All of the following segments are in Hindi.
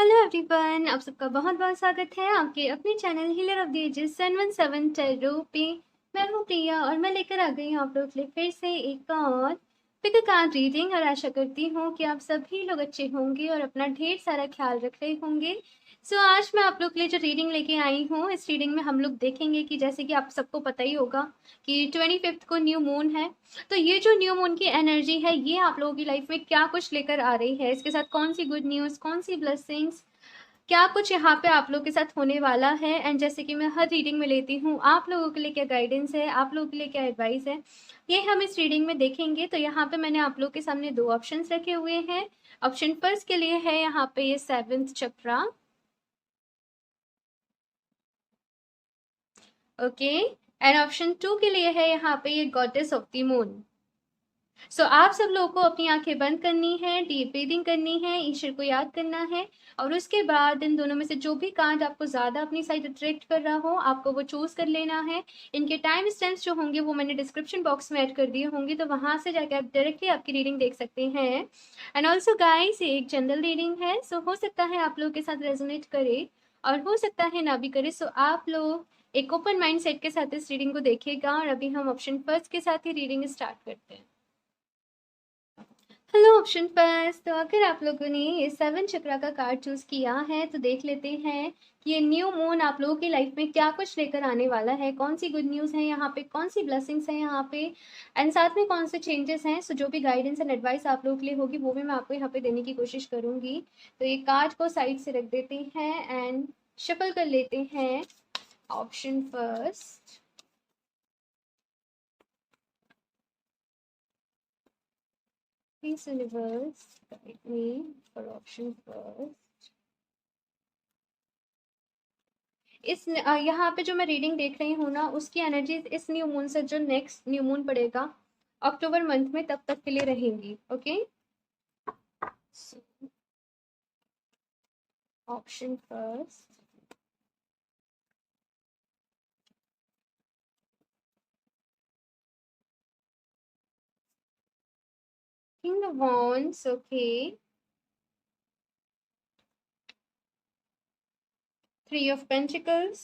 हेलो एवरीवन, आप सबका बहुत बहुत स्वागत है आपके अपने channel healer of the ages 717 tarot पे। मैं हूँ प्रिया और मैं लेकर आ गई हूँ आप लोग के लिए फिर से एक और पिक अ कार्ड रीडिंग। और आशा करती हूँ कि आप सभी लोग अच्छे होंगे और अपना ढेर सारा ख्याल रख रहे होंगे। सो आज मैं आप लोग के लिए जो रीडिंग लेके आई हूँ, इस रीडिंग में हम लोग देखेंगे कि जैसे कि आप सबको पता ही होगा कि 25 को न्यू मून है। तो ये जो न्यू मून की एनर्जी है, ये आप लोगों की लाइफ में क्या कुछ लेकर आ रही है, इसके साथ कौन सी गुड न्यूज़, कौन सी ब्लेसिंग्स, क्या कुछ यहाँ पे आप लोग के साथ होने वाला है। एंड जैसे कि मैं हर रीडिंग में लेती हूँ, आप लोगों के लिए क्या गाइडेंस है, आप लोगों के लिए क्या एडवाइस है, ये हम इस रीडिंग में देखेंगे। तो यहाँ पे मैंने आप लोग के सामने दो ऑप्शंस रखे हुए हैं। ऑप्शन फर्स्ट के लिए है यहाँ पे ये 7th chakra, okay. And option 2 के लिए है यहाँ पे ये गॉडेस ऑफ द मून। सो आप सब लोगों को अपनी आंखें बंद करनी है, डीप ब्रीदिंग करनी है, ईश्वर को याद करना है। और उसके बाद इन दोनों में से जो भी कार्ड आपको ज़्यादा अपनी साइड अट्रैक्ट कर रहा हो, आपको वो चूज़ कर लेना है। इनके टाइम स्टैम्प्स जो होंगे वो मैंने डिस्क्रिप्शन बॉक्स में ऐड कर दिए होंगे, तो वहाँ से जाकर आप डायरेक्टली आपकी रीडिंग देख सकते हैं। एंड ऑल्सो गाइस, ये एक जनरल रीडिंग है, सो हो सकता है आप लोगों के साथ रेजोनेट करे और हो सकता है ना भी करे। सो आप लोग एक ओपन माइंड सेट के साथ इस रीडिंग को देखिएगा। और अभी हम ऑप्शन फर्स्ट के साथ ही रीडिंग स्टार्ट करते हैं। हेलो ऑप्शन फर्स्ट, तो अगर आप लोगों ने ये 7 चक्रा का कार्ड चूज किया है तो देख लेते हैं कि ये न्यू मून आप लोगों की लाइफ में क्या कुछ लेकर आने वाला है, कौन सी गुड न्यूज़ है यहाँ पे, कौन सी ब्लेसिंग्स है यहाँ पे, एंड साथ में कौन से चेंजेस हैं। सो जो भी गाइडेंस एंड एडवाइस आप लोगों के लिए होगी वो भी मैं आपको यहाँ पे देने की कोशिश करूंगी। तो ये कार्ड को साइड से रख देते हैं एंड शफल कर लेते हैं। Option first, please universe guide me for option first. इस यहाँ पे जो मैं रीडिंग देख रही हूँ ना, उसकी एनर्जीज इस न्यू मून से जो नेक्स्ट न्यू मून पड़ेगा अक्टूबर मंथ में, तब तक के लिए रहेंगी, okay. Option first, king of wands, okay. 3 of pentacles,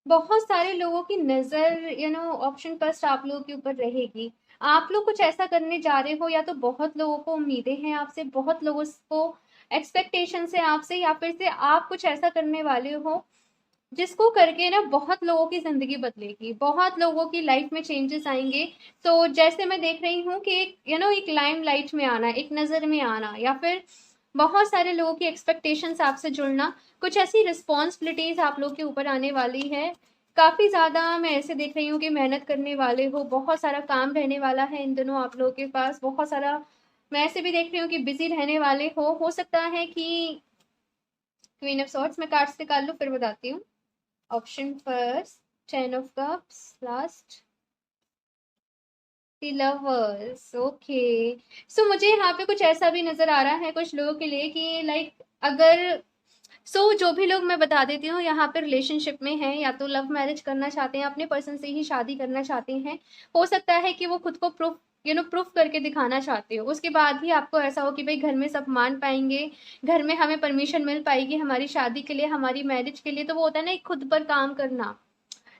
बहुत सारे लोगों की नज़र ऑप्शन फर्स्ट आप लोगों के ऊपर रहेगी। आप लोग कुछ ऐसा करने जा रहे हो, या तो बहुत लोगों को उम्मीदें हैं आपसे, बहुत लोगों को एक्सपेक्टेशन है आपसे, या फिर से आप कुछ ऐसा करने वाले हो जिसको करके ना बहुत लोगों की ज़िंदगी बदलेगी, बहुत लोगों की लाइफ में चेंजेस आएंगे। तो जैसे मैं देख रही हूँ कि एक एक लाइम लाइट में आना, एक नज़र में आना, या फिर बहुत सारे लोगों की एक्सपेक्टेशंस आपसे जुड़ना, कुछ ऐसी रिस्पॉन्सिबिलिटीज़ आप लोग के ऊपर आने वाली है। काफ़ी ज़्यादा मैं ऐसे देख रही हूँ कि मेहनत करने वाले हो, बहुत सारा काम रहने वाला है इन दिनों आप लोगों के पास, बहुत सारा। मैं ऐसे भी देख रही हूँ कि बिजी रहने वाले हो सकता है कि क्वीन ऑफ सॉर्ड्स, मैं कार्ड्स निकाल लूँ फिर बताती हूँ। Option first, 10 of cups, last the lovers, okay. So मुझे यहाँ पे कुछ ऐसा भी नजर आ रहा है कुछ लोगों के लिए कि लाइक, अगर जो भी लोग, मैं बता देती हूँ, यहाँ पे रिलेशनशिप में हैं, या तो लव मैरिज करना चाहते हैं, अपने पर्सन से ही शादी करना चाहते हैं, हो सकता है कि वो खुद को प्रूफ करके दिखाना चाहते हो, उसके बाद भी आपको ऐसा हो कि भाई घर में सब मान पाएंगे, घर में हमें परमिशन मिल पाएगी हमारी शादी के लिए, हमारी मैरिज के लिए। तो वो होता है ना, एक खुद पर काम करना,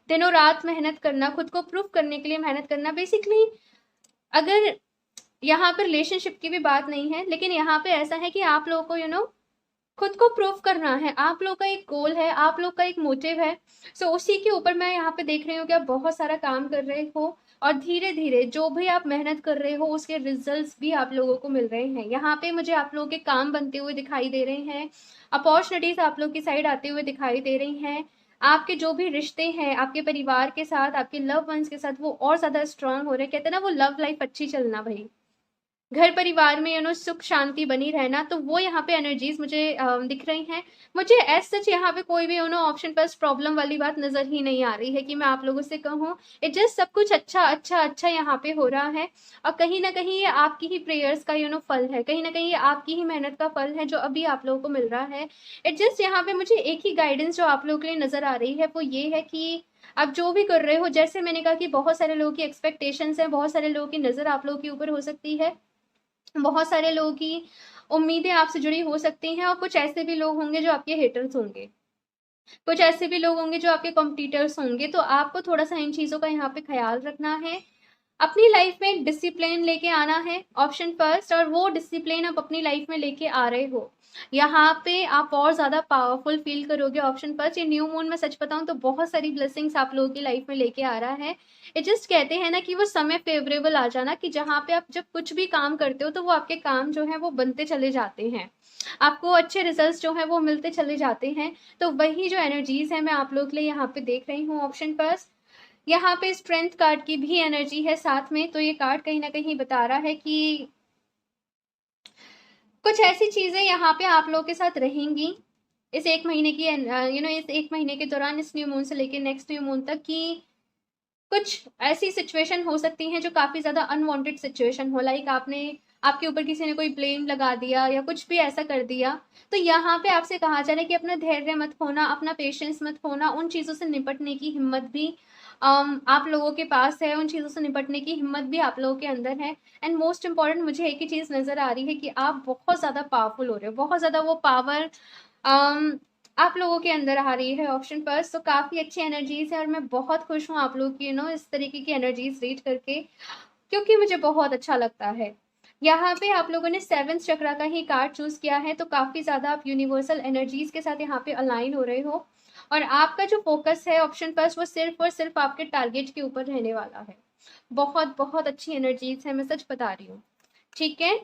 दिनों रात मेहनत करना, खुद को प्रूफ करने के लिए मेहनत करना बेसिकली। अगर यहाँ पर रिलेशनशिप की भी बात नहीं है, लेकिन यहाँ पे ऐसा है कि आप लोगों को खुद को प्रूव करना है, आप लोग का एक गोल है, आप लोग का एक मोटिव है। उसी के ऊपर मैं यहाँ पे देख रही हूँ कि आप बहुत सारा काम कर रहे हो, और धीरे धीरे जो भी आप मेहनत कर रहे हो उसके रिजल्ट्स भी आप लोगों को मिल रहे हैं। यहाँ पे मुझे आप लोगों के काम बनते हुए दिखाई दे रहे हैं, अपॉर्चुनिटीज आप लोग की साइड आते हुए दिखाई दे रही हैं। आपके जो भी रिश्ते हैं आपके परिवार के साथ, आपके लव वंस के साथ, वो और ज्यादा स्ट्रांग हो रहे हैं। कहते हैं ना, वो लव लाइफ अच्छी चलना भाई, घर परिवार में सुख शांति बनी रहना, तो वो यहाँ पे एनर्जीज मुझे दिख रही हैं। मुझे एज सच यहाँ पे कोई भी ऑप्शन पर प्रॉब्लम वाली बात नजर ही नहीं आ रही है कि मैं आप लोगों से कहूँ। इट जस्ट सब कुछ अच्छा अच्छा अच्छा यहाँ पे हो रहा है। और कहीं ना कहीं ये आपकी ही प्रेयर्स का फल है, कहीं ना कहीं ये आपकी ही मेहनत का फल है जो अभी आप लोगों को मिल रहा है। इट जस्ट यहाँ पे मुझे एक ही गाइडेंस जो आप लोगों के लिए नजर आ रही है वो ये है कि आप जो भी कर रहे हो, जैसे मैंने कहा कि बहुत सारे लोगों की एक्सपेक्टेशंस हैं, बहुत सारे लोगों की नज़र आप लोगों के ऊपर हो सकती है, बहुत सारे लोगों की उम्मीदें आपसे जुड़ी हो सकती हैं, और कुछ ऐसे भी लोग होंगे जो आपके हेटर्स होंगे, कुछ ऐसे भी लोग होंगे जो आपके कॉम्पिटिटर्स होंगे। तो आपको थोड़ा-सा इन चीज़ों का यहाँ पे ख़्याल रखना है। अपनी लाइफ में डिसिप्लिन लेके आना है, ऑप्शन फर्स्ट, और वो डिसिप्लिन आप अपनी लाइफ में लेके आ रहे हो, यहाँ पे आप और ज़्यादा पावरफुल फील करोगे, ऑप्शन फर्स्ट। ये न्यू मून में सच बताऊँ तो बहुत सारी ब्लेसिंग्स आप लोगों की लाइफ में लेके आ रहा है। ये जस्ट कहते हैं ना कि वो समय फेवरेबल आ जाना, कि जहाँ पे आप जब कुछ भी काम करते हो तो वो आपके काम जो है वो बनते चले जाते हैं, आपको अच्छे रिजल्ट्स जो हैं वो मिलते चले जाते हैं। तो वही जो एनर्जीज है मैं आप लोग के लिए यहाँ पे देख रही हूँ, ऑप्शन फर्स्ट। यहाँ पे स्ट्रेंथ कार्ड की भी एनर्जी है साथ में, तो ये कार्ड कहीं ना कहीं बता रहा है कि कुछ ऐसी चीजें यहाँ पे आप लोगों के साथ रहेंगी इस एक महीने की, इस एक महीने के दौरान, इस न्यू मून से लेकर नेक्स्ट न्यू मून तक, की कुछ ऐसी सिचुएशन हो सकती हैं जो काफी ज्यादा अनवांटेड सिचुएशन हो, लाइक आपने, आपके ऊपर किसी ने कोई ब्लेम लगा दिया या कुछ भी ऐसा कर दिया। तो यहाँ पे आपसे कहा जा रहा है कि अपना धैर्य मत खोना, अपना पेशेंस मत खोना, उन चीजों से निपटने की हिम्मत भी आप लोगों के पास है, उन चीजों से निपटने की हिम्मत भी आप लोगों के अंदर है। एंड मोस्ट इंपॉर्टेंट मुझे एक ही चीज नजर आ रही है कि आप बहुत ज्यादा पावरफुल हो रहे हो, बहुत ज्यादा वो पावर आप लोगों के अंदर आ रही है, ऑप्शन फर्स्ट। तो काफी अच्छी एनर्जीज है और मैं बहुत खुश हूँ आप लोग की इस तरीके की एनर्जीज रीड करके, क्योंकि मुझे बहुत अच्छा लगता है। यहाँ पे आप लोगों ने सेवंथ चक्रा का ही कार्ड चूज किया है, तो काफी ज्यादा आप यूनिवर्सल एनर्जीज के साथ यहाँ पे अलाइन हो रहे हो, और आपका जो फोकस है ऑप्शन फर्स्ट वो सिर्फ और सिर्फ आपके टारगेट के ऊपर रहने वाला है। बहुत बहुत अच्छी एनर्जीज है, मैं सच बता रही हूँ। ठीक है,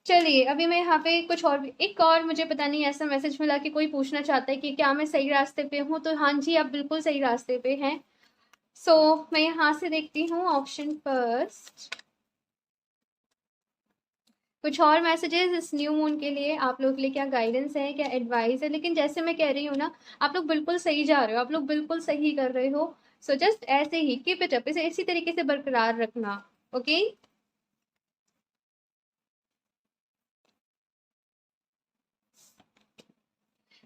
चलिए अभी मैं यहाँ पे कुछ और भी, एक और मुझे पता नहीं ऐसा मैसेज मिला कि कोई पूछना चाहता है कि क्या मैं सही रास्ते पे हूँ, तो हाँ जी आप बिल्कुल सही रास्ते पे हैं। सो मैं यहाँ से देखती हूँ ऑप्शन फर्स्ट, कुछ और मैसेजेस इस न्यू मून के लिए आप लोग के लिए, क्या गाइडेंस है, क्या एडवाइस है। लेकिन जैसे मैं कह रही हूँ ना, आप लोग बिल्कुल सही जा रहे हो, आप लोग बिल्कुल सही कर रहे हो। सो जस्ट ऐसे ही कीप इट अप, इसे इसी तरीके से बरकरार रखना। Okay,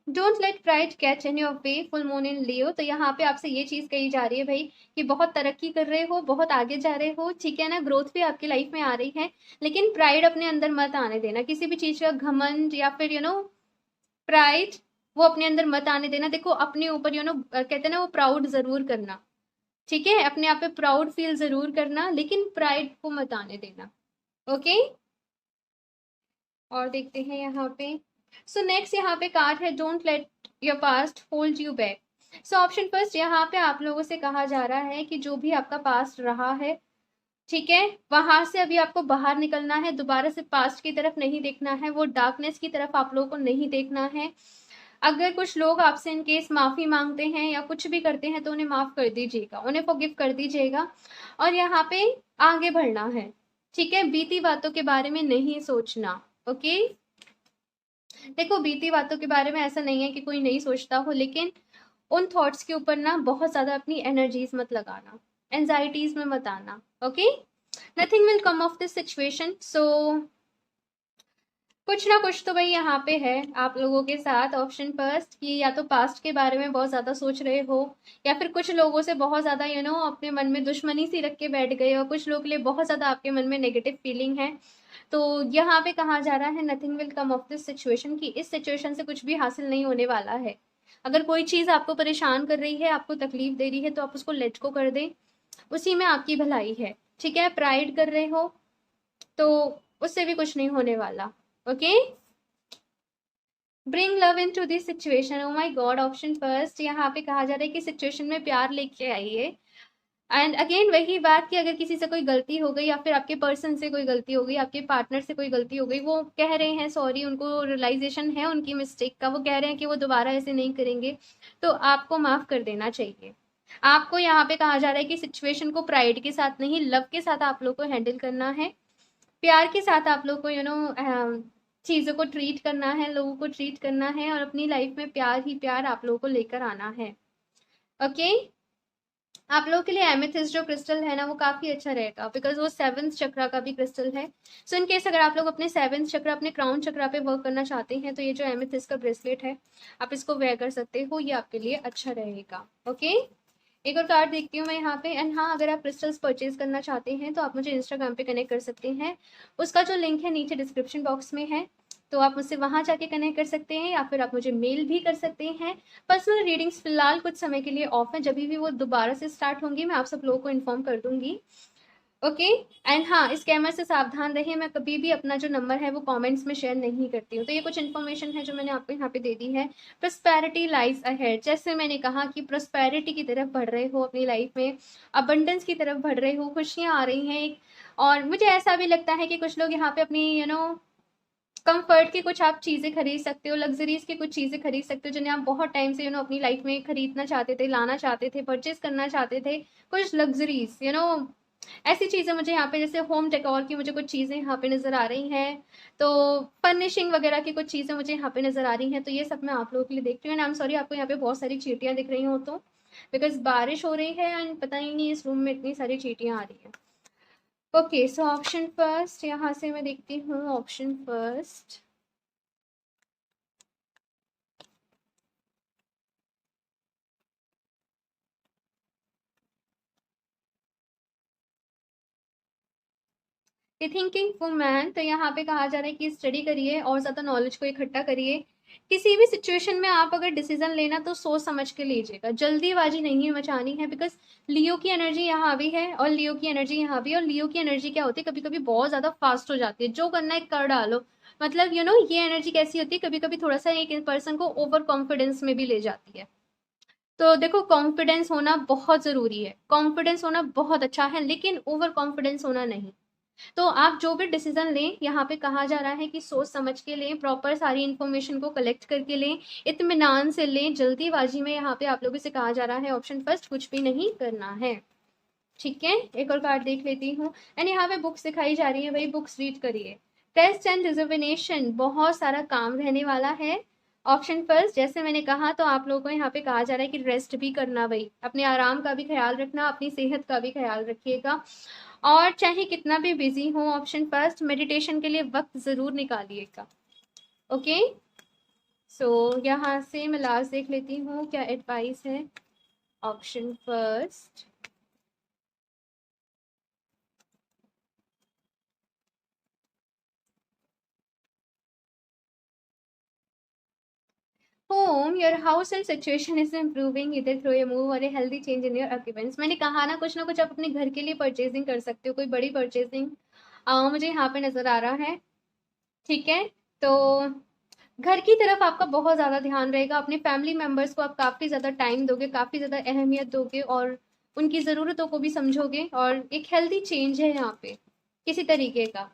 don't let pride catch in your way, full moon in Leo. तो यहाँ पे आपसे ये चीज कही जा रही है भाई कि बहुत तरक्की कर रहे हो, बहुत आगे जा रहे हो, ठीक है ना, ग्रोथ भी आपकी लाइफ में आ रही है, लेकिन प्राइड अपने अंदर मत आने देना, किसी भी चीज का घमंड या फिर प्राइड, वो अपने अंदर मत आने देना। देखो अपने ऊपर कहते हैं ना, वो प्राउड जरूर करना, ठीक है, अपने आप पे प्राउड फील जरूर करना, लेकिन प्राइड को मत आने देना। ओके, और देखते हैं यहाँ पे। सो नेक्स्ट यहाँ पे कार्ड है don't let your past hold you back. So option first, यहाँ पे आप लोगों से कहा जा रहा है कि जो भी आपका पास्ट रहा है, ठीक है, वहां से अभी आपको बाहर निकलना है, दोबारा से पास्ट की तरफ नहीं देखना है, वो डार्कनेस की तरफ आप लोगों को नहीं देखना है। अगर कुछ लोग आपसे इन केस माफी मांगते हैं या कुछ भी करते हैं तो उन्हें माफ कर दीजिएगा, उन्हें फॉरगिव कर दीजिएगा, और यहाँ पे आगे बढ़ना है। ठीक है, बीती बातों के बारे में नहीं सोचना। ओके, देखो बीती बातों के बारे में ऐसा नहीं है कि कोई नहीं सोचता हो, लेकिन उन थॉट्स के ऊपर ना बहुत ज्यादा अपनी एनर्जीज मत लगाना, एंजाइटीज में मत आना। Okay, nothing will come of this situation. So कुछ ना कुछ तो भाई यहाँ पे है आप लोगों के साथ, ऑप्शन फर्स्ट, कि या तो पास्ट के बारे में बहुत ज्यादा सोच रहे हो, या फिर कुछ लोगों से बहुत ज्यादा अपने मन में दुश्मनी सी रख के बैठ गए, और कुछ लोग के लिए बहुत ज्यादा आपके मन में नेगेटिव फीलिंग है। तो यहाँ पे कहा जा रहा है nothing will come of this situation, कि इस सिचुएशन से कुछ भी हासिल नहीं होने वाला है। अगर कोई चीज आपको परेशान कर रही है, आपको तकलीफ दे रही है, तो आप उसको लेट को कर दें, उसी में आपकी भलाई है। ठीक है, प्राइड कर रहे हो तो उससे भी कुछ नहीं होने वाला। Okay, bring love into this situation. Oh my God, option first, यहाँ पे कहा जा रहा है कि सिचुएशन में प्यार लेके आइए। एंड अगेन वही बात कि अगर किसी से कोई गलती हो गई, या फिर आपके पर्सन से कोई गलती हो गई, आपके पार्टनर से कोई गलती हो गई, वो कह रहे हैं सॉरी, उनको रियलाइजेशन है उनकी मिस्टेक का, वो कह रहे हैं कि वो दोबारा ऐसे नहीं करेंगे, तो आपको माफ कर देना चाहिए। आपको यहाँ पे कहा जा रहा है कि सिचुएशन को प्राइड के साथ नहीं, लव के साथ आप लोग को हैंडल करना है, प्यार के साथ आप लोग को चीज़ों को ट्रीट करना है, लोगों को ट्रीट करना है, और अपनी लाइफ में प्यार ही प्यार आप लोगों को लेकर आना है। ओके, आप लोगों के लिए एमेथिस्ट जो क्रिस्टल है ना, वो काफी अच्छा रहेगा, बिकॉज वो सेवंथ चक्रा का भी क्रिस्टल है। सो इन केस अगर आप लोग अपने सेवंथ चक्रा, अपने क्राउन चक्रा पे वर्क करना चाहते हैं, तो ये जो एमेथिस्ट का ब्रेसलेट है, आप इसको वेयर कर सकते हो, ये आपके लिए अच्छा रहेगा। ओके, एक और कार्ड देखती हूँ मैं यहाँ पे। एंड हाँ, अगर आप क्रिस्टल्स परचेज करना चाहते हैं तो आप मुझे इंस्टाग्राम पे कनेक्ट कर सकते हैं। उसका जो लिंक है नीचे डिस्क्रिप्शन बॉक्स में है, तो आप मुझसे वहाँ जाके कनेक्ट कर सकते हैं, या फिर आप मुझे मेल भी कर सकते हैं। पर्सनल रीडिंग्स फिलहाल कुछ समय के लिए ऑफ है, जब भी वो दोबारा से स्टार्ट होंगी मैं आप सब लोगों को इन्फॉर्म कर दूंगी। ओके। एंड हाँ, स्कैमर से सावधान रहिए। मैं कभी भी अपना जो नंबर है वो कमेंट्स में शेयर नहीं करती हूँ। तो ये कुछ इन्फॉर्मेशन है जो मैंने आपको यहाँ पे दे दी है। प्रोस्पेरिटी लाइज अहेड, जैसे मैंने कहा कि प्रोस्पेरिटी की तरफ बढ़ रहे हो अपनी लाइफ में, अबंडेंस की तरफ बढ़ रहे हो, खुशियाँ आ रही हैं। और मुझे ऐसा भी लगता है कि कुछ लोग यहाँ पे अपनी कंफर्ट की कुछ आप चीज़ें खरीद सकते हो, लग्जरीज की कुछ चीज़ें खरीद सकते हो जिन्हें आप बहुत टाइम से अपनी लाइफ में खरीदना चाहते थे, लाना चाहते थे, परचेज करना चाहते थे। कुछ लग्जरीज ऐसी चीज़ें मुझे यहाँ पे, जैसे होम डेकोर की मुझे कुछ चीज़ें यहाँ पे नज़र आ रही हैं, तो फर्निशिंग वगैरह की कुछ चीज़ें मुझे यहाँ पे नज़र आ रही हैं। तो ये सब मैं आप लोगों के लिए देखती हूँ। एंड आई एम सॉरी आपको यहाँ पे बहुत सारी चींटियाँ दिख रही हो, तो बिकॉज बारिश हो रही है एंड पता ही नहीं इस रूम में इतनी सारी चींटियाँ आ रही हैं। ओके, सो ऑप्शन फर्स्ट यहाँ से मैं देखती हूँ। ऑप्शन फर्स्ट, थिंकिंग वुमेन, तो यहाँ पे कहा जा रहा है कि स्टडी करिए और ज़्यादा नॉलेज को इकट्ठा करिए। किसी भी सिचुएशन में आप अगर डिसीजन लेना तो सोच समझ के लीजिएगा, जल्दीबाजी नहीं मचानी है। बिकॉज लियो की एनर्जी यहाँ भी है और लियो की एनर्जी यहाँ भी। और लियो की एनर्जी क्या होती है, कभी कभी बहुत ज़्यादा फास्ट हो जाती है, जो करना है कर डालो। मतलब ये एनर्जी कैसी होती है, कभी कभी थोड़ा सा एक पर्सन को ओवर कॉन्फिडेंस में भी ले जाती है। तो देखो, कॉन्फिडेंस होना बहुत ज़रूरी है, कॉन्फिडेंस होना बहुत अच्छा है, लेकिन ओवर कॉन्फिडेंस होना नहीं। तो आप जो भी डिसीजन लें, यहाँ पे कहा जा रहा है कि सोच समझ के लें, प्रॉपर सारी इन्फॉर्मेशन को कलेक्ट करके लें, इत्मीनान से लें। जल्दीबाजी में यहाँ पे आप लोगों से कहा जा रहा है ऑप्शन फर्स्ट, कुछ भी नहीं करना है। ठीक है, एक और कार्ड देख लेती हूँ। एंड यहाँ पे बुक्स दिखाई जा रही है, वही बुक्स रीड करिए। टेस्ट एंड रिजर्वेशन, बहुत सारा काम रहने वाला है। ऑप्शन फर्स्ट, जैसे मैंने कहा, तो आप लोगों को यहाँ पे कहा जा रहा है कि रेस्ट भी करना, भाई अपने आराम का भी ख्याल रखना, अपनी सेहत का भी ख्याल रखिएगा। और चाहे कितना भी बिजी हो, ऑप्शन फर्स्ट, मेडिटेशन के लिए वक्त ज़रूर निकालिएगा। ओके, सो यहाँ से मैं लास्ट देख लेती हूँ क्या एडवाइस है। Option first, home, your house and situation is improving इधर थ्रू ए मूव और a healthy change in your occupants. मैंने कहा ना कुछ आप अपने घर के लिए परचेजिंग कर सकते हो, कोई बड़ी परचेजिंग मुझे यहाँ पे नज़र आ रहा है। ठीक है, तो घर की तरफ आपका बहुत ज़्यादा ध्यान रहेगा। अपने फैमिली मेम्बर्स को आप काफ़ी ज़्यादा टाइम दोगे, काफ़ी ज़्यादा अहमियत दोगे और उनकी ज़रूरतों को भी समझोगे। और एक हेल्दी चेंज है यहाँ पे किसी तरीके का।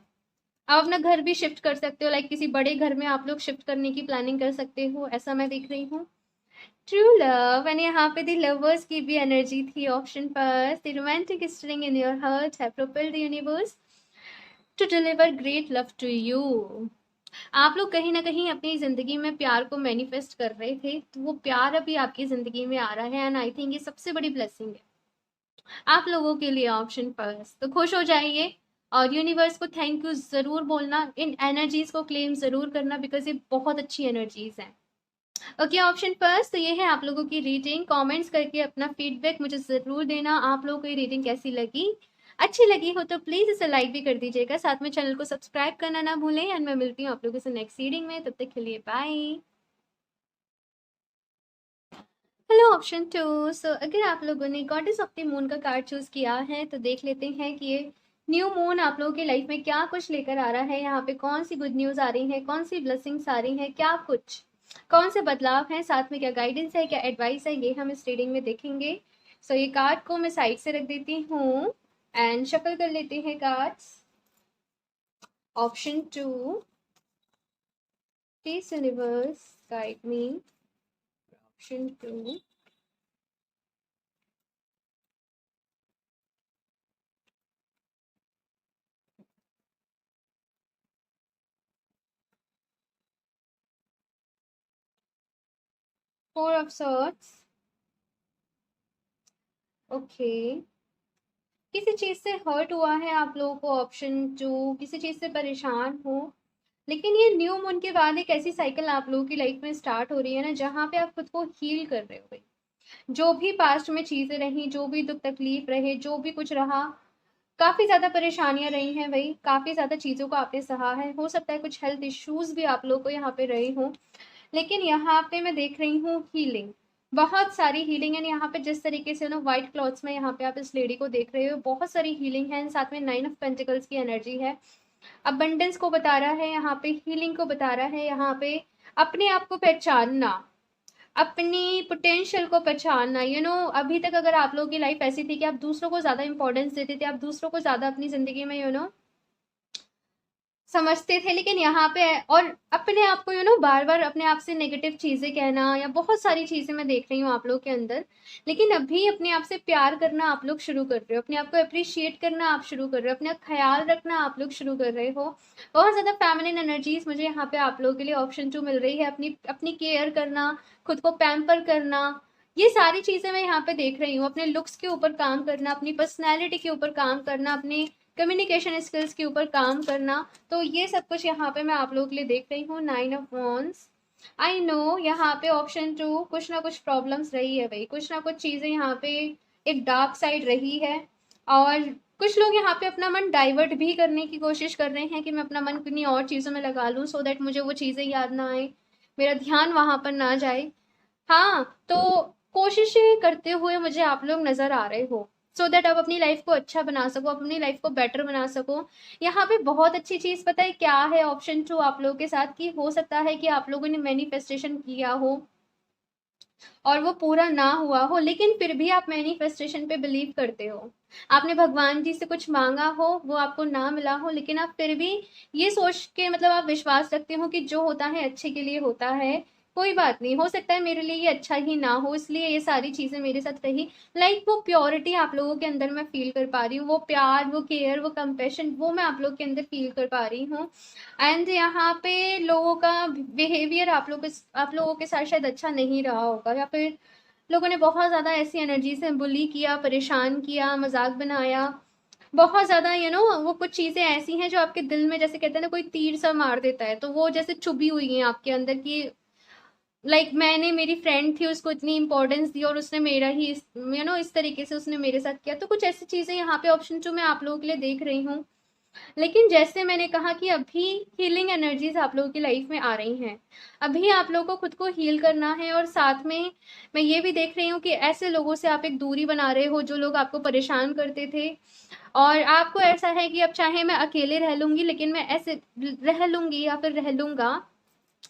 आप अपना घर भी शिफ्ट कर सकते हो, लाइक किसी बड़े घर में आप लोग शिफ्ट करने की प्लानिंग कर सकते हो, ऐसा मैं देख रही हूँ। ट्रू लव, एंड यहाँ पे द लवर्स की भी एनर्जी थी। Option first, the romantic sting in your heart have propelled the universe to deliver great love to you. आप लोग कहीं ना कहीं अपनी ज़िंदगी में प्यार को मैनिफेस्ट कर रहे थे, तो वो प्यार अभी आपकी ज़िंदगी में आ रहा है। एंड आई थिंक ये सबसे बड़ी ब्लेसिंग है आप लोगों के लिए। ऑप्शन फर्स्ट, तो खुश हो जाइए और यूनिवर्स को थैंक यू ज़रूर बोलना, इन एनर्जीज़ को क्लेम ज़रूर करना, बिकॉज ये बहुत अच्छी एनर्जीज़ हैं। ओके, ऑप्शन फर्स्ट, तो ये है आप लोगों की रीडिंग। कमेंट्स करके अपना फीडबैक मुझे ज़रूर देना, आप लोगों को ये रीडिंग कैसी लगी। अच्छी लगी हो तो प्लीज़ इसे लाइक भी कर दीजिएगा, साथ में चैनल को सब्सक्राइब करना ना भूलें। एंड मैं मिलती हूँ आप लोगों से नेक्स्ट रीडिंग में, तब तक के लिए बाय। हेलो ऑप्शन टू, सो अगर आप लोगों ने गॉडेस ऑफ द मून का कार्ड चूज़ किया है तो देख लेते हैं कि ये न्यू मून आप लोगों की लाइफ में क्या कुछ लेकर आ रहा है। यहाँ पे कौन सी गुड न्यूज़ आ रही है, कौन सी ब्लेसिंग्स आ रही हैं, क्या कुछ, कौन से बदलाव हैं, साथ में क्या गाइडेंस है, क्या एडवाइस है, ये हम इस रीडिंग में देखेंगे। सो ये कार्ड को मैं साइड से रख देती हूँ एंड शफल कर लेते हैं cards. Option two, please universe guide me. Option two, four of swords. Okay, किसी चीज़ से हर्ट हुआ है आप लोगों को, ऑप्शन टू, किसी चीज़ से परेशान हो। लेकिन ये न्यू मून के बाद एक ऐसी साइकिल आप लोगों की लाइफ में स्टार्ट हो रही है ना, जहाँ पे आप खुद को हील कर रहे हो भाई। जो भी पास्ट में चीज़ें रहीं, जो भी दुःख तकलीफ रहे, जो भी कुछ रहा, काफ़ी ज़्यादा परेशानियाँ रही हैं भई, काफ़ी ज़्यादा चीज़ों को आपने सहा है। हो सकता है कुछ हेल्थ इश्यूज़ भी आप लोग को यहाँ पे रहे हों, लेकिन यहाँ पे मैं देख रही हूँ हीलिंग, बहुत सारी हीलिंग है। यहाँ पे जिस तरीके से ना व्हाइट क्लॉथ्स में यहाँ पे आप इस लेडी को देख रहे हो, बहुत सारी हीलिंग है, साथ में 9 ऑफ पेंटिकल्स की एनर्जी है। अबंडेंस को बता रहा है यहाँ पे, हीलिंग को बता रहा है यहाँ पे, अपने आप को पहचानना, अपनी पोटेंशियल को पहचानना। अभी तक अगर आप लोगों की लाइफ ऐसी थी कि आप दूसरों को ज़्यादा इंपॉर्टेंस देते थे, आप दूसरों को ज़्यादा अपनी ज़िंदगी में समझते थे, लेकिन यहाँ पे और अपने आप को बार बार अपने आप से नेगेटिव चीज़ें कहना या बहुत सारी चीज़ें मैं देख रही हूँ आप लोग के अंदर। लेकिन अभी अपने आप से प्यार करना आप लोग शुरू कर रहे हो, अपने आप को अप्रिशिएट करना आप शुरू कर रहे हो, अपना ख्याल रखना आप लोग शुरू कर रहे हो। बहुत ज़्यादा फेमिनिन एनर्जीज मुझे यहाँ पे आप लोगों के लिए ऑप्शन 2 मिल रही है। अपनी अपनी केयर करना, खुद को पैम्पर करना, ये सारी चीज़ें मैं यहाँ पे देख रही हूँ। अपने लुक्स के ऊपर काम करना, अपनी पर्सनैलिटी के ऊपर काम करना, अपनी कम्युनिकेशन स्किल्स के ऊपर काम करना, तो ये सब कुछ यहाँ पे मैं आप लोगों के लिए देख रही हूँ। 9 ऑफ वॉन्ड्स, आई नो यहाँ पे ऑप्शन 2 कुछ ना कुछ प्रॉब्लम्स रही है भाई, कुछ ना कुछ चीज़ें यहाँ पे एक डार्क साइड रही है, और कुछ लोग यहाँ पे अपना मन डाइवर्ट भी करने की कोशिश कर रहे हैं कि मैं अपना मन किन्हीं और चीज़ों में लगा लूँ, सो दैट मुझे वो चीज़ें याद ना आए, मेरा ध्यान वहाँ पर ना जाए। हाँ, तो कोशिशें करते हुए मुझे आप लोग नज़र आ रहे हो, सो दैट आप अपनी लाइफ को अच्छा बना सको, अपनी लाइफ को बेटर बना सको। यहाँ पे बहुत अच्छी चीज़ पता है क्या है ऑप्शन 2 आप लोगों के साथ, कि हो सकता है कि आप लोगों ने मैनिफेस्टेशन किया हो और वो पूरा ना हुआ हो, लेकिन फिर भी आप मैनिफेस्टेशन पे बिलीव करते हो। आपने भगवान जी से कुछ मांगा हो, वो आपको ना मिला हो, लेकिन आप फिर भी ये सोच के मतलब आप विश्वास रखते हो कि जो होता है अच्छे के लिए होता है, कोई बात नहीं, हो सकता है मेरे लिए ये अच्छा ही ना हो, इसलिए ये सारी चीज़ें मेरे साथ रही। लाइक वो प्योरिटी आप लोगों के अंदर मैं फील कर पा रही हूँ, वो प्यार, वो केयर, वो कंपैशन, वो मैं आप लोग के अंदर फील कर पा रही हूँ। एंड यहाँ पे लोगों का बिहेवियर आप लोगों के साथ शायद अच्छा नहीं रहा होगा, या फिर लोगों ने बहुत ज़्यादा ऐसी एनर्जी से बुली किया, परेशान किया, मजाक बनाया, बहुत ज़्यादा वो कुछ चीज़ें ऐसी हैं जो आपके दिल में, जैसे कहते हैं ना कोई तीर सा मार देता है, तो वो जैसे चुभी हुई हैं आपके अंदर कि लाइक मैंने, मेरी फ्रेंड थी, उसको इतनी इंपॉर्टेंस दी और उसने मेरा ही इस तरीके से उसने मेरे साथ किया। तो कुछ ऐसी चीज़ें यहाँ पे ऑप्शन 2 मैं आप लोगों के लिए देख रही हूँ। लेकिन जैसे मैंने कहा कि अभी हीलिंग एनर्जीज आप लोगों की लाइफ में आ रही हैं, अभी आप लोगों को खुद को हील करना है, और साथ में मैं ये भी देख रही हूँ कि ऐसे लोगों से आप एक दूरी बना रहे हो जो लोग आपको परेशान करते थे, और आपको ऐसा है कि अब चाहे मैं अकेले रह लूंगी, लेकिन मैं ऐसे रह लूंगी या फिर रह लूंगा,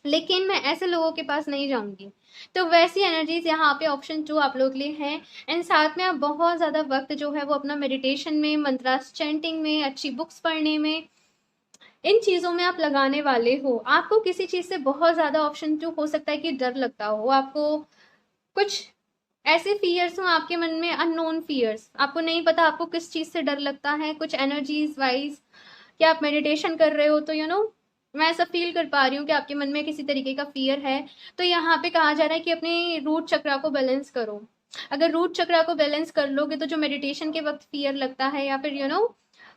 लेकिन मैं ऐसे लोगों के पास नहीं जाऊंगी। तो वैसी एनर्जीज यहाँ पे ऑप्शन 2 आप लोग के लिए है। एंड साथ में आप बहुत ज़्यादा वक्त जो है वो अपना मेडिटेशन में, मंत्रास चैंटिंग में, अच्छी बुक्स पढ़ने में, इन चीज़ों में आप लगाने वाले हो। आपको किसी चीज़ से बहुत ज़्यादा ऑप्शन 2 हो सकता है कि डर लगता हो आपको, कुछ ऐसे फियर्स हो आपके मन में, अननोन फियर्स, आपको नहीं पता आपको किस चीज़ से डर लगता है, कुछ एनर्जीज वाइज, क्या आप मेडिटेशन कर रहे हो तो मैं ऐसा फील कर पा रही हूँ कि आपके मन में किसी तरीके का फियर है। तो यहाँ पे कहा जा रहा है कि अपने रूट चक्रा को बैलेंस करो। अगर रूट चक्रा को बैलेंस कर लोगे तो जो मेडिटेशन के वक्त फियर लगता है, या फिर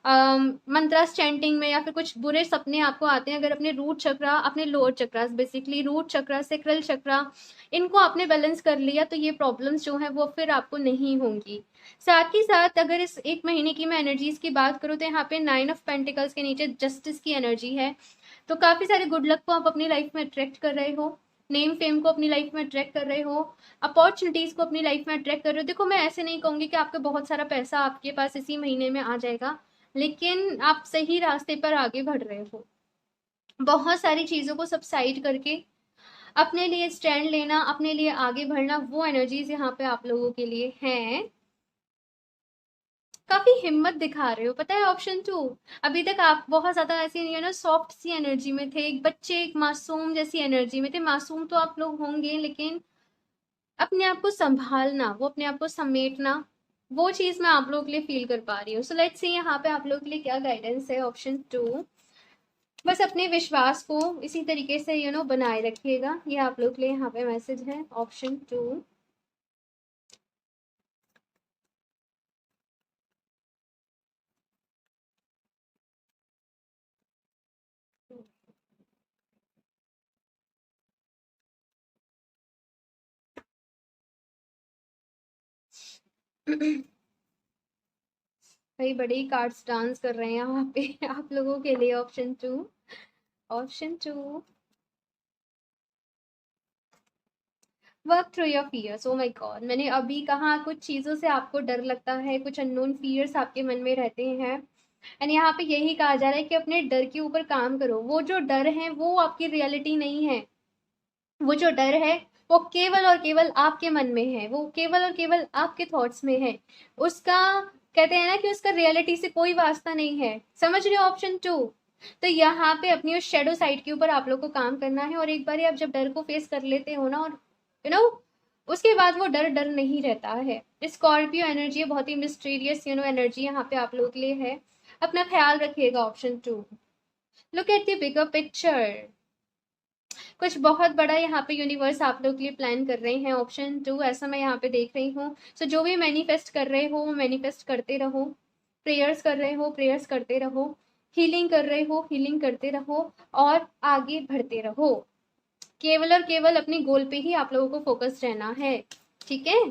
मंत्रास चैंटिंग में, या फिर कुछ बुरे सपने आपको आते हैं, अगर अपने रूट चक्रा, अपने लोअर चक्रास, बेसिकली रूट चक्रा, सेक्रल चक्रा, इनको आपने बैलेंस कर लिया तो ये प्रॉब्लम्स जो है वो फिर आपको नहीं होंगी। साथ ही साथ अगर इस 1 महीने की मैं एनर्जीज की बात करूँ तो यहाँ पे 9 ऑफ पेंटिकल्स के नीचे जस्टिस की एनर्जी है। तो काफ़ी सारे गुड लक को आप अपनी लाइफ में अट्रैक्ट कर रहे हो, नेम फेम को अपनी लाइफ में अट्रैक्ट कर रहे हो, अपॉर्चुनिटीज़ को अपनी लाइफ में अट्रैक्ट कर रहे हो। देखो, मैं ऐसे नहीं कहूँगी कि आपका बहुत सारा पैसा आपके पास इसी महीने में आ जाएगा, लेकिन आप सही रास्ते पर आगे बढ़ रहे हो। बहुत सारी चीज़ों को सबसाइड करके अपने लिए स्टैंड लेना, अपने लिए आगे बढ़ना, वो एनर्जीज यहाँ पे आप लोगों के लिए हैं। काफी हिम्मत दिखा रहे हो, पता है ऑप्शन 2। अभी तक आप बहुत ज्यादा ऐसी सॉफ्ट सी एनर्जी में थे, एक बच्चे, एक मासूम जैसी एनर्जी में थे। मासूम तो आप लोग होंगे, लेकिन अपने आप को संभालना, वो अपने आप को समेटना, वो चीज मैं आप लोगों के लिए फील कर पा रही हूँ। सो लेट्स सी यहाँ पे आप लोगों के लिए क्या गाइडेंस है ऑप्शन 2। बस अपने विश्वास को इसी तरीके से बनाए रखिएगा, ये आप लोग के लिए यहाँ पे मैसेज है ऑप्शन 2। भाई बड़े ही कार्ड्स डांस कर रहे हैं यहाँ पे आप लोगों के लिए। Option two, option two, work through your fears. Oh my God, मैंने अभी कहा कुछ चीज़ों से आपको डर लगता है, कुछ अननोन फियर्स आपके मन में रहते हैं, एंड यहाँ पे यही कहा जा रहा है कि अपने डर के ऊपर काम करो। वो जो डर है वो आपकी रियलिटी नहीं है, वो जो डर है वो केवल और केवल आपके मन में है, वो केवल और केवल आपके थॉट्स में है। उसका कहते हैं ना कि उसका रियलिटी से कोई वास्ता नहीं है। समझ रहे हो? Option two. तो यहाँ पे अपनी उस शेडो साइड के ऊपर आप लोग को काम करना है, और एक बार आप जब डर को फेस कर लेते हो ना, और यू नो उसके बाद वो डर डर नहीं रहता है। स्कॉर्पियो एनर्जी बहुत ही मिस्टीरियस एनर्जी यहाँ पे आप लोगों के लिए है। अपना ख्याल रखिएगा। Option two, look at the bigger picture. कुछ बहुत बड़ा यहाँ पे यूनिवर्स आप लोग के लिए प्लान कर रहे हैं। ऑप्शन टू, ऐसा मैं यहाँ पे देख रही हूँ। सो जो भी मैनिफेस्ट कर रहे हो वो मैनिफेस्ट करते रहो, प्रेयर्स कर रहे हो प्रेयर्स करते रहो, हीलिंग कर रहे हो हीलिंग करते रहो, और आगे बढ़ते रहो। केवल और केवल अपनी गोल पे ही आप लोगों को फोकस रहना है, ठीक है?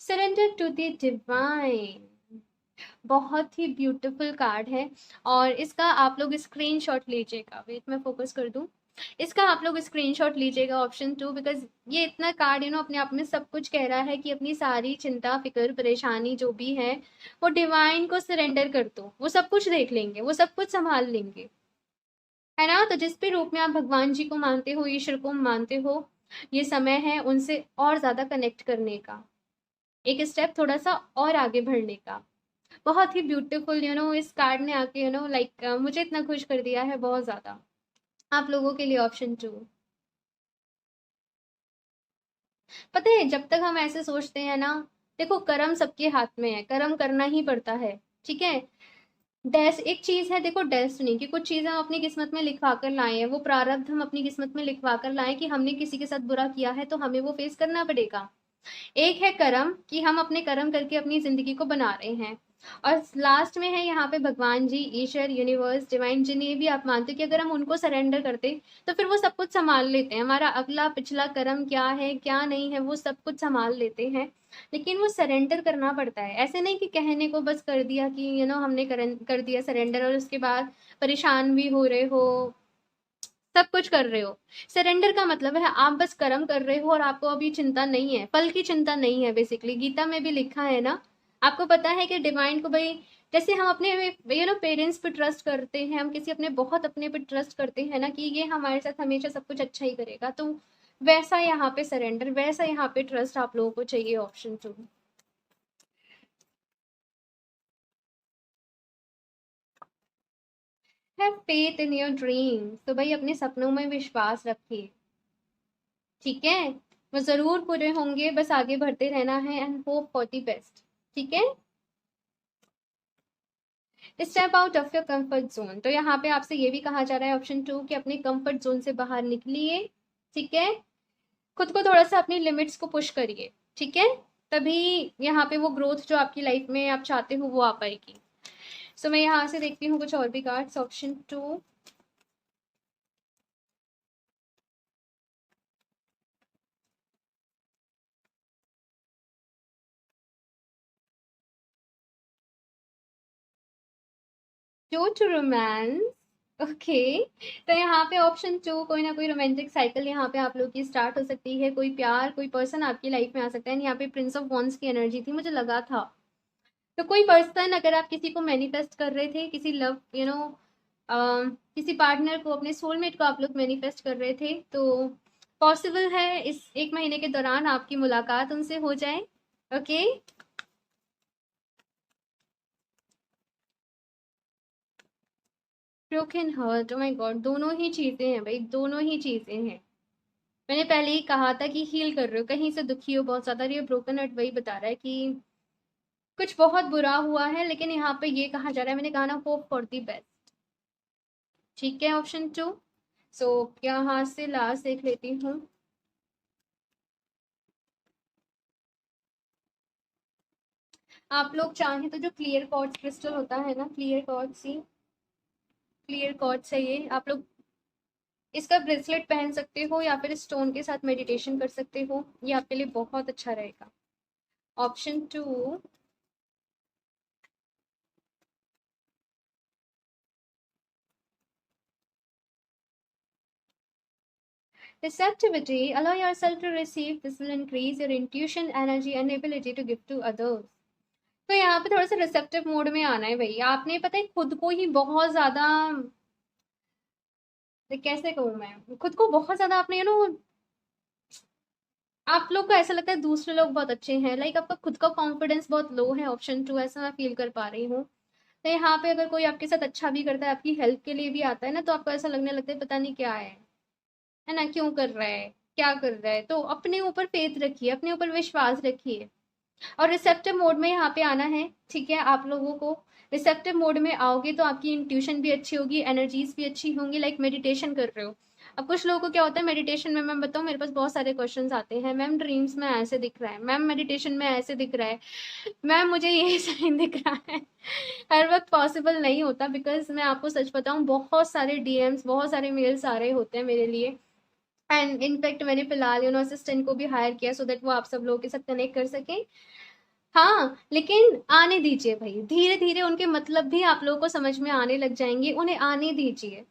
सरेंडर टू द डिवाइन, बहुत ही ब्यूटीफुल कार्ड है। और इसका आप लोग स्क्रीनशॉट लीजिएगा। वेट, मैं फोकस कर दूं। इसका आप लोग स्क्रीनशॉट लीजिएगा, ऑप्शन टू, बिकॉज ये इतना कार्ड अपने आप में सब कुछ कह रहा है कि अपनी सारी चिंता फिक्र परेशानी जो भी है वो डिवाइन को सरेंडर कर दो। वो सब कुछ देख लेंगे, वो सब कुछ संभाल लेंगे, है ना? तो जिस भी रूप में आप भगवान जी को मानते हो, ईश्वर को मानते हो, ये समय है उनसे और ज्यादा कनेक्ट करने का, एक स्टेप थोड़ा सा और आगे बढ़ने का। बहुत ही ब्यूटीफुल इस कार्ड ने आके लाइक मुझे इतना खुश कर दिया है बहुत ज्यादा। आप लोगों के लिए ऑप्शन टू। पता है, जब तक हम ऐसे सोचते हैं ना, देखो कर्म सबके हाथ में है, कर्म करना ही पड़ता है, ठीक है? डेस एक चीज है, देखो डेस्टिनी की कुछ चीजें हम अपनी किस्मत में लिखवा कर लाए हैं, वो प्रारब्ध हम अपनी किस्मत में लिखवा कर लाए कि हमने किसी के साथ बुरा किया है तो हमें वो फेस करना पड़ेगा। एक है कर्म, कि हम अपने कर्म करके अपनी जिंदगी को बना रहे हैं, और लास्ट में है यहाँ पे भगवान जी, ईश्वर, यूनिवर्स, डिवाइन, जिन्हें भी आप मानते हो, कि अगर हम उनको सरेंडर करते तो फिर वो सब कुछ संभाल लेते हैं। हमारा अगला पिछला कर्म क्या है क्या नहीं है वो सब कुछ संभाल लेते हैं। लेकिन वो सरेंडर करना पड़ता है। ऐसे नहीं कि कहने को बस कर दिया कि हमने कर दिया सरेंडर, और उसके बाद परेशान भी हो रहे हो, सब कुछ कर रहे हो। सरेंडर का मतलब है आप बस कर्म कर रहे हो और आपको अभी चिंता नहीं है, फल की चिंता नहीं है। बेसिकली गीता में भी लिखा है ना, आपको पता है कि डिवाइन को भाई, जैसे हम अपने पेरेंट्स पे ट्रस्ट करते हैं, हम किसी अपने बहुत अपने पे ट्रस्ट करते हैं ना कि ये हमारे साथ हमेशा सब कुछ अच्छा ही करेगा, तो वैसा यहाँ पे सरेंडर, वैसा यहाँ पे ट्रस्ट आप लोगों को चाहिए। Option two. Have faith in your dream. तो भाई अपने सपनों में विश्वास रखिए, ठीक है? वो जरूर पूरे होंगे, बस आगे बढ़ते रहना है, and hope for the best, ठीक है? Step out of your comfort zone. तो यहाँ पे आपसे ये भी कहा जा रहा है ऑप्शन टू, कि अपने कंफर्ट जोन से बाहर निकलिए, ठीक है? खुद को थोड़ा सा अपनी लिमिट्स को पुश करिए, ठीक है? तभी यहाँ पे वो ग्रोथ जो आपकी लाइफ में आप चाहते हो वो आ पाएगी। सो मैं यहाँ से देखती हूँ कुछ और भी cards. Option two, two to romance, okay. तो यहाँ पे ऑप्शन टू, कोई ना कोई रोमांटिक साइकिल यहाँ पे आप लोग की स्टार्ट हो सकती है। कोई प्यार, कोई पर्सन आपकी लाइफ में आ सकता है। यहाँ पे प्रिंस ऑफ वॉन्ड्स की एनर्जी थी, मुझे लगा था। तो कोई पर्सन, अगर आप किसी को मैनिफेस्ट कर रहे थे, किसी लव किसी पार्टनर को, अपने सोलमेट को आप लोग मैनिफेस्ट कर रहे थे, तो पॉसिबल है इस एक महीने के दौरान आपकी मुलाकात उनसे हो जाए, okay? Broken heart, O my God, दोनों ही चीजें हैं भाई, दोनों ही चीजें हैं। मैंने पहले ही कहा था कि हील कर रहे हो, कहीं से दुखी हो बहुत ज्यादा। ये ब्रोकन हार्ट वही बता रहा है कि कुछ बहुत बुरा हुआ है, लेकिन यहाँ पे ये कहा जा रहा है, मैंने कहा ना, होप फॉर दी बेस्ट, ठीक है? Option to. सो यहाँ से लास्ट देख लेती हूँ। आप लोग चाहें तो जो क्लियर क्वार्ट्ज क्रिस्टल होता है ना, क्लियर क्वार्ट्ज, सी क्लियर क्वार्ट्ज है ये, आप लोग इसका ब्रेसलेट पहन सकते हो या फिर स्टोन के साथ मेडिटेशन कर सकते हो, ये आपके लिए बहुत अच्छा रहेगा। Option 2, receptivity, allow yourself to receive. This will increase your intuition, energy and ability to give to others. तो यहाँ पे थोड़ा सा रिसेप्टिव मोड में आना है भैया। आपने पता है खुद को ही बहुत ज्यादा, कैसे कहूँ मैं, खुद को बहुत ज्यादा आपने आप लोग को ऐसा लगता है दूसरे लोग बहुत अच्छे हैं, लाइक आपका खुद का कॉन्फिडेंस बहुत लो है। ऑप्शन 2 ऐसा मैं फील कर पा रही हूँ। तो यहाँ पे अगर कोई आपके साथ अच्छा भी करता है, आपकी हेल्प के लिए भी आता है ना, तो आपको ऐसा लगने लगता है पता नहीं क्या है ना, क्यों कर रहा है, क्या कर रहा है। तो अपने ऊपर फेथ रखिए, अपने ऊपर विश्वास रखिए और रिसेप्टिव मोड में यहाँ पे आना है। ठीक है, आप लोगों को रिसेप्टिव मोड में आओगे तो आपकी इंट्यूशन भी अच्छी होगी, एनर्जीज भी अच्छी होंगी, लाइक मेडिटेशन कर रहे हो। अब कुछ लोगों को क्या होता है मेडिटेशन में, मैं बताऊँ मेरे पास बहुत सारे क्वेश्चंस आते हैं, मैम ड्रीम्स में ऐसे दिख रहा है, मैम मेडिटेशन में ऐसे दिख रहा है, मैम मुझे ये साइन दिख रहा है। हर वक्त पॉसिबल नहीं होता, बिकॉज मैं आपको सच बताऊं बहुत सारे डीएम्स, बहुत सारे मेल्स आ रहे होते हैं मेरे लिए। एंड इनफैक्ट मैंने फिलहाल असिस्टेंट को भी हायर किया सो दैट वो आप सब लोगों के साथ कनेक्ट कर सके। हाँ, लेकिन आने दीजिए भाई, धीरे धीरे उनके मतलब भी आप लोगों को समझ में आने लग जाएंगे, उन्हें आने दीजिए,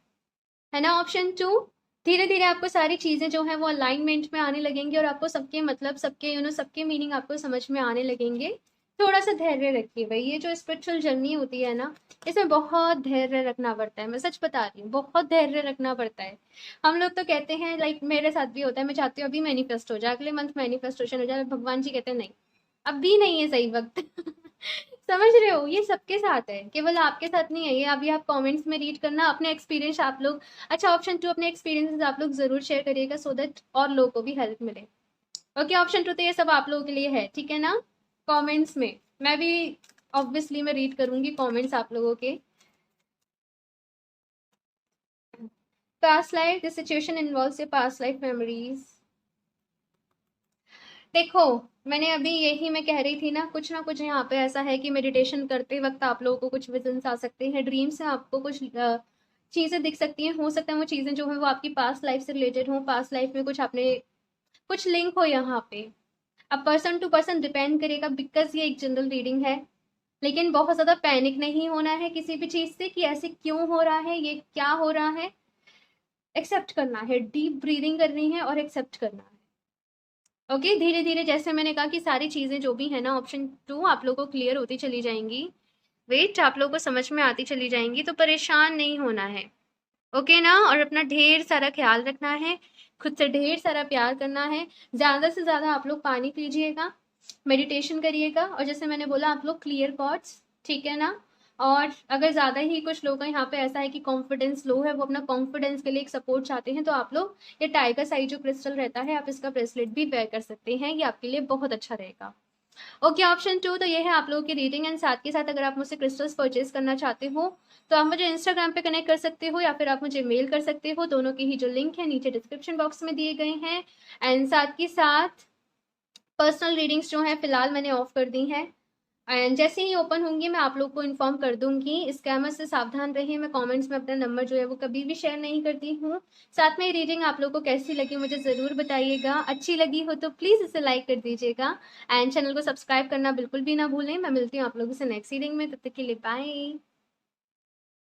है ना। ऑप्शन 2, धीरे धीरे आपको सारी चीजें जो है वो अलाइनमेंट में आने लगेंगी और आपको सबके मतलब, सबके सबके मीनिंग आपको समझ में आने लगेंगे। थोड़ा सा धैर्य रखिए भाई, ये जो स्पिरिचुअल जर्नी होती है ना, इसमें बहुत धैर्य रखना पड़ता है, मैं सच बता रही हूँ, बहुत धैर्य रखना पड़ता है। हम लोग तो कहते हैं, लाइक मेरे साथ भी होता है, मैं चाहती हूँ अभी मैनिफेस्ट हो जाए, अगले मंथ मैनिफेस्टेशन हो जाए, भगवान जी कहते हैं नहीं, अभी नहीं है सही वक्त। समझ रहे हो, ये सबके साथ है, केवल आपके साथ नहीं है ये। अभी आप कमेंट्स में रीड करना अपने एक्सपीरियंस आप लोग। अच्छा, ऑप्शन 2 अपने एक्सपीरियंसेस आप लोग जरूर शेयर करिएगा सो दैट और लोगों को भी हेल्प मिले। ओके, ऑप्शन 2 तो ये सब आप लोगों के लिए है, ठीक है ना। कमेंट्स में मैं भी ऑब्वियसली मैं रीड करूंगी कमेंट्स आप लोगों के। Past life, this situation involves your past life memories. देखो, मैंने अभी यही मैं कह रही थी ना कुछ यहाँ पे ऐसा है कि मेडिटेशन करते वक्त आप लोगों को कुछ विजन्स आ सकते हैं, ड्रीम्स से आपको कुछ चीजें दिख सकती हैं। हो सकता है वो चीजें जो है वो आपकी पास्ट लाइफ से रिलेटेड हो, पास्ट लाइफ में कुछ आपने कुछ लिंक हो यहाँ पे। अब पर्सन टू पर्सन डिपेंड करेगा, बिकॉज ये एक जनरल रीडिंग है। लेकिन बहुत ज्यादा पैनिक नहीं होना है किसी भी चीज से कि ऐसे क्यों हो रहा है, ये क्या हो रहा है। एक्सेप्ट करना है, डीप ब्रीदिंग करनी है और एक्सेप्ट करना है। ओके, धीरे धीरे जैसे मैंने कहा कि सारी चीजें जो भी है ना, ऑप्शन 2 आप लोगों को क्लियर होती चली जाएंगी, वेट आप लोगों को समझ में आती चली जाएंगी, तो परेशान नहीं होना है। ओके ना, और अपना ढेर सारा ख्याल रखना है, खुद से ढेर सारा प्यार करना है, ज्यादा से ज्यादा आप लोग पानी पीजिएगा, मेडिटेशन करिएगा, और जैसे मैंने बोला आप लोग क्लियर कॉर्ड्स, ठीक है ना। और अगर ज़्यादा ही कुछ लोगों का यहाँ पे ऐसा है कि कॉन्फिडेंस लो है, वो अपना कॉन्फिडेंस के लिए एक सपोर्ट चाहते हैं, तो आप लोग ये टाइगर साई जो क्रिस्टल रहता है, आप इसका ब्रेसलेट भी वेयर कर सकते हैं, ये आपके लिए बहुत अच्छा रहेगा। ओके, ऑप्शन 2 तो ये है आप लोगों की रीडिंग। एंड साथ के साथ अगर आप मुझसे क्रिस्टल्स परचेज करना चाहते हो तो आप मुझे इंस्टाग्राम पे कनेक्ट कर सकते हो या फिर आप मुझे मेल कर सकते हो, दोनों के ही जो लिंक है नीचे डिस्क्रिप्शन बॉक्स में दिए गए हैं। एंड साथ के साथ पर्सनल रीडिंग्स जो है फिलहाल मैंने ऑफ कर दी हैं, एंड जैसे ही ओपन होंगी मैं आप लोग को इन्फॉर्म कर दूंगी। स्कैमर से सावधान रहिए, मैं कमेंट्स में अपना नंबर जो है वो कभी भी शेयर नहीं करती हूँ। साथ में रीडिंग आप लोग को कैसी लगी मुझे ज़रूर बताइएगा, अच्छी लगी हो तो प्लीज़ इसे लाइक कर दीजिएगा एंड चैनल को सब्सक्राइब करना बिल्कुल भी ना भूलें। मैं मिलती हूँ आप लोगों से नेक्स्ट रीडिंग में, तब तक के लिए बाय।